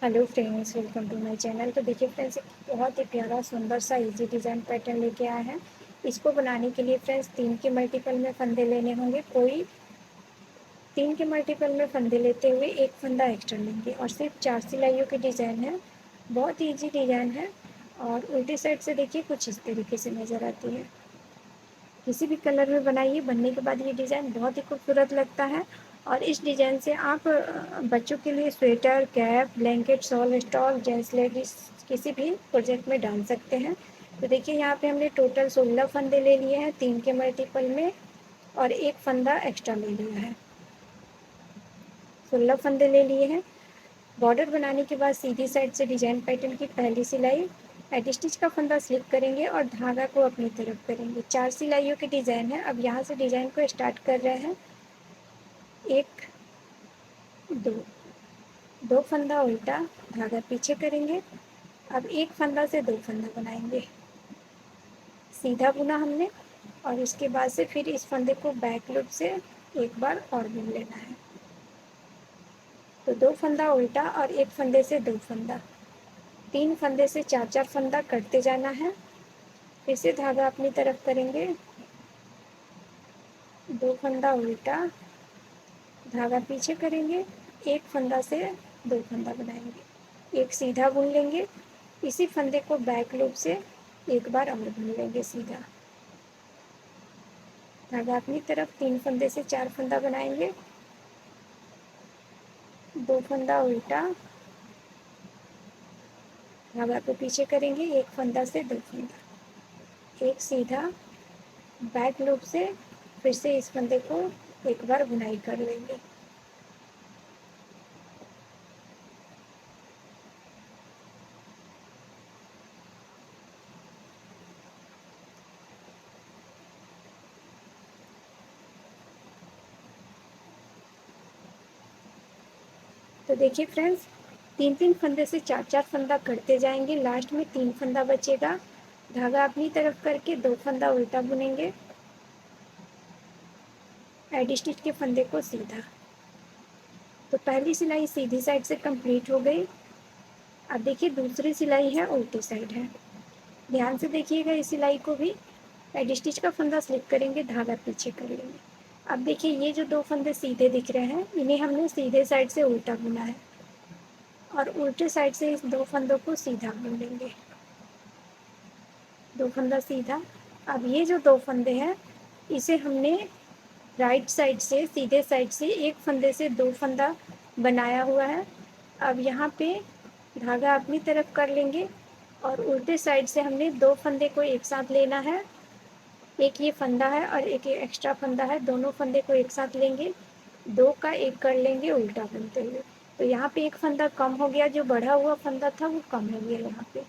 Hello friends, welcome to my channel. तो देखिए friends, एक बहुत ही प्यारा सुंदर सा इजी डिज़ाइन पैटर्न लेके आए हैं। इसको बनाने के लिए फ्रेंड्स 3 के मल्टीपल में फंदे लेने होंगे। कोई 3 के मल्टीपल में फंदे लेते हुए एक फंदा एक्स्ट्रा लेंगे और सिर्फ 4 सिलाइयों की डिज़ाइन है। बहुत ही ईजी डिज़ाइन है और उल्टी साइड से देखिए कुछ इस तरीके से नज़र आती है। किसी भी कलर में बनाइए, बनने के बाद ये डिज़ाइन बहुत ही खूबसूरत लगता है। और इस डिज़ाइन से आप बच्चों के लिए sweater, cap, blanket, shawl, stall, gents, ladies किसी भी प्रोजेक्ट में डाल सकते हैं। तो देखिए यहाँ पे हमने टोटल 16 फंदे ले लिए हैं 3 के मल्टीपल में और एक फंदा एक्स्ट्रा ले लिया है। 16 फंदे ले लिए हैं। बॉर्डर बनाने के बाद सीधी साइड से डिजाइन पैटर्न की पहली सिलाई एड स्टिच का फंदा स्लिप करेंगे और धागा को अपनी तरफ करेंगे। 4 सिलाइयों की डिज़ाइन है। अब यहाँ से डिज़ाइन को स्टार्ट कर रहे हैं। 1 2 2 फंदा उल्टा, धागा पीछे करेंगे। अब एक फंदा से 2 फंदा बनाएंगे। सीधा बुना हमने और इसके बाद से फिर इस फंदे को बैक लूप से एक बार और बुन लेना है। तो 2 फंदा उल्टा और एक फंदे से 2 फंदा, 3 फंदे से 4 फंदा करते जाना है। फिर से धागा अपनी तरफ करेंगे। 2 फंदा उल्टा, धागा पीछे करेंगे। एक फंदा से 2 फंदा बनाएंगे। एक सीधा बुन लेंगे। इसी फंदे को बैक लूप से एक बार और बुन लेंगे सीधा। धागा अपनी तरफ, 3 फंदे से 4 फंदा बनाएंगे। 2 फंदा उल्टा, धागा को पीछे करेंगे। एक फंदा से 2 फंदा, एक सीधा, बैक लूप से फिर से इस फंदे को एक बार बुनाई कर लेंगे। तो देखिए फ्रेंड्स, 3 फंदे से 4 फंदा करते जाएंगे। लास्ट में 3 फंदा बचेगा। धागा अपनी तरफ करके 2 फंदा उल्टा बुनेंगे। एड स्टिच के फंदे को सीधा। तो पहली सिलाई सीधी साइड से कंप्लीट हो गई। अब देखिए दूसरी सिलाई है, उल्टी साइड है। ध्यान से देखिएगा इस सिलाई को भी। एड स्टिच का फंदा स्लिप करेंगे, धागा पीछे कर लेंगे। अब देखिए ये जो 2 फंदे सीधे दिख रहे हैं, इन्हें हमने सीधे साइड से उल्टा बुना है और उल्टे साइड से इस 2 फंदों को सीधा बुन लेंगे। 2 फंदा सीधा। अब ये जो 2 फंदे हैं, इसे हमने राइट साइड से, सीधे साइड से एक फंदे से 2 फंदा बनाया हुआ है। अब यहाँ पे धागा अपनी तरफ कर लेंगे और उल्टे साइड से हमने 2 फंदे को एक साथ लेना है। एक ये फंदा है और एक ये एक्स्ट्रा फंदा है, दोनों फंदे को एक साथ लेंगे। 2 का 1 कर लेंगे उल्टा बुनते हुए। तो यहाँ पे एक फंदा कम हो गया, जो बढ़ा हुआ फंदा था वो कम हो गया यहाँ पे।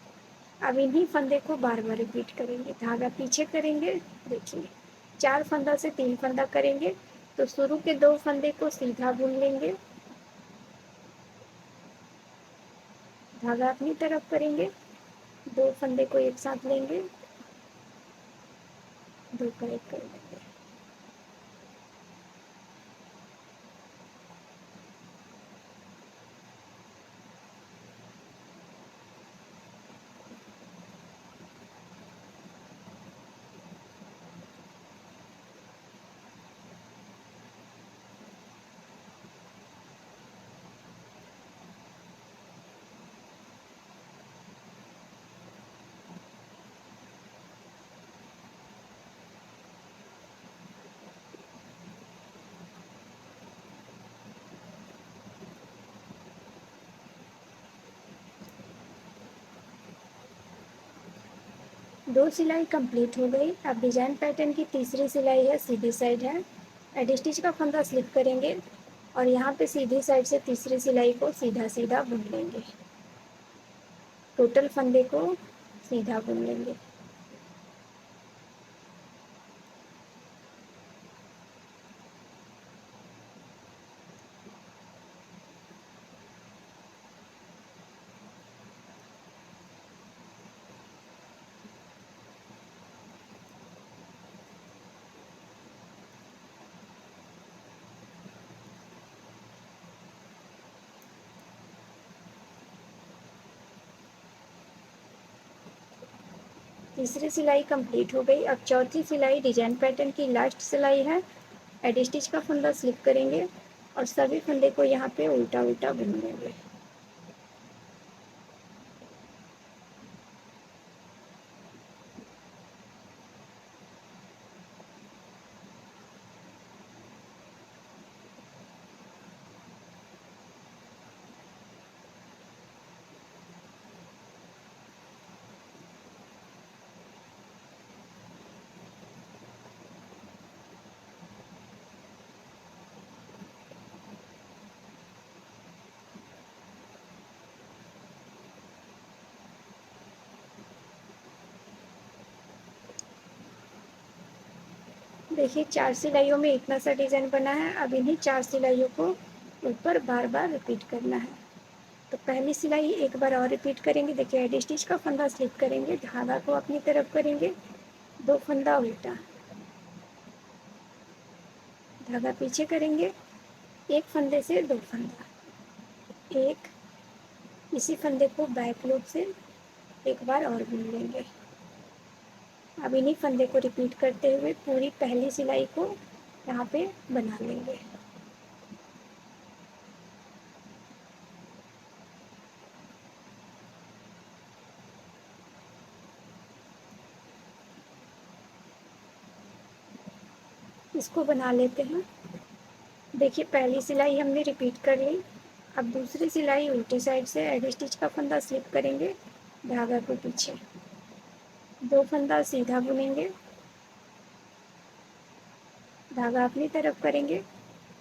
अब इन्हीं फंदे को बार बार रिपीट करेंगे। धागा पीछे करेंगे। देखिए 4 फंदा से 3 फंदा करेंगे। तो शुरू के 2 फंदे को सीधा बुन लेंगे। धागा अपनी तरफ करेंगे। 2 फंदे को एक साथ लेंगे। 2 का 1 कर लेंगे। दो सिलाई कंप्लीट हो गई। अब डिजाइन पैटर्न की तीसरी सिलाई है, सीधी साइड है। एड स्टिच का फंदा स्लिप करेंगे और यहाँ पे सीधी साइड से तीसरी सिलाई को सीधा सीधा बुन लेंगे। टोटल फंदे को सीधा बुन लेंगे। तीसरी सिलाई कंप्लीट हो गई। अब चौथी सिलाई डिजाइन पैटर्न की लास्ट सिलाई है। एडी स्टिच का फंदा स्लिप करेंगे और सभी फंदे को यहाँ पे उल्टा उल्टा बुन लेंगे। देखिए 4 सिलाइयों में इतना सा डिज़ाइन बना है। अब इन्हीं 4 सिलाइयों को ऊपर बार बार रिपीट करना है। तो पहली सिलाई एक बार और रिपीट करेंगे। देखिए एडी स्टिच का फंदा स्लिप करेंगे, धागा को अपनी तरफ करेंगे, 2 फंदा उल्टा, धागा पीछे करेंगे, एक फंदे से 2 फंदा, एक, इसी फंदे को बैक लूप से एक बार और बुन लेंगे। अब इन्हीं फंदे को रिपीट करते हुए पूरी पहली सिलाई को यहाँ पे बना लेंगे। इसको बना लेते हैं। देखिए पहली सिलाई हमने रिपीट कर ली। अब दूसरी सिलाई उल्टी साइड से एडी स्टिच का फंदा स्लिप करेंगे, धागा को पीछे, 2 फंदा सीधा बुनेंगे, धागा अपनी तरफ करेंगे,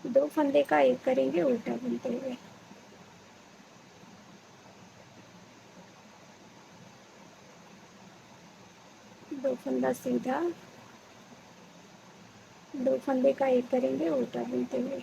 2 फंदे का एक करेंगे उल्टा बुनते हुए, 2 फंदा सीधा, 2 फंदे का एक करेंगे उल्टा बुनते हुए।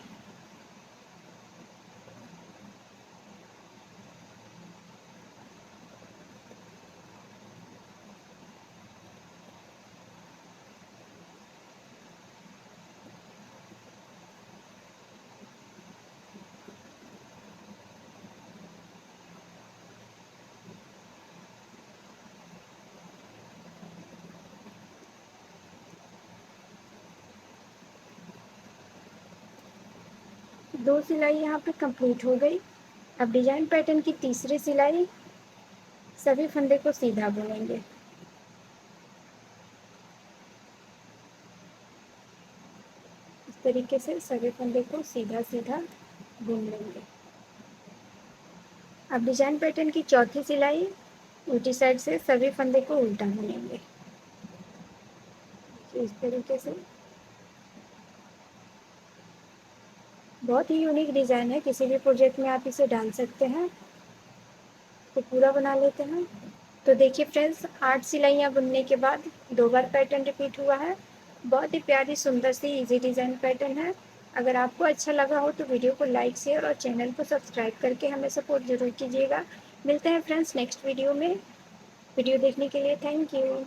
दो सिलाई यहाँ पे कंप्लीट हो गई। अब डिजाइन पैटर्न की तीसरी सिलाई सभी फंदे को सीधा बुनेंगे। इस तरीके से सभी फंदे को सीधा सीधा बुन लेंगे। अब डिजाइन पैटर्न की चौथी सिलाई उल्टी साइड से सभी फंदे को उल्टा बुनेंगे। इस तरीके से बहुत ही यूनिक डिज़ाइन है, किसी भी प्रोजेक्ट में आप इसे डाल सकते हैं। तो पूरा बना लेते हैं। तो देखिए फ्रेंड्स 8 सिलाइयाँ बुनने के बाद 2 बार पैटर्न रिपीट हुआ है। बहुत ही प्यारी सुंदर सी इजी डिज़ाइन पैटर्न है। अगर आपको अच्छा लगा हो तो वीडियो को लाइक शेयर और चैनल को सब्सक्राइब करके हमें सपोर्ट ज़रूर कीजिएगा। मिलते हैं फ्रेंड्स नेक्स्ट वीडियो में। वीडियो देखने के लिए थैंक यू।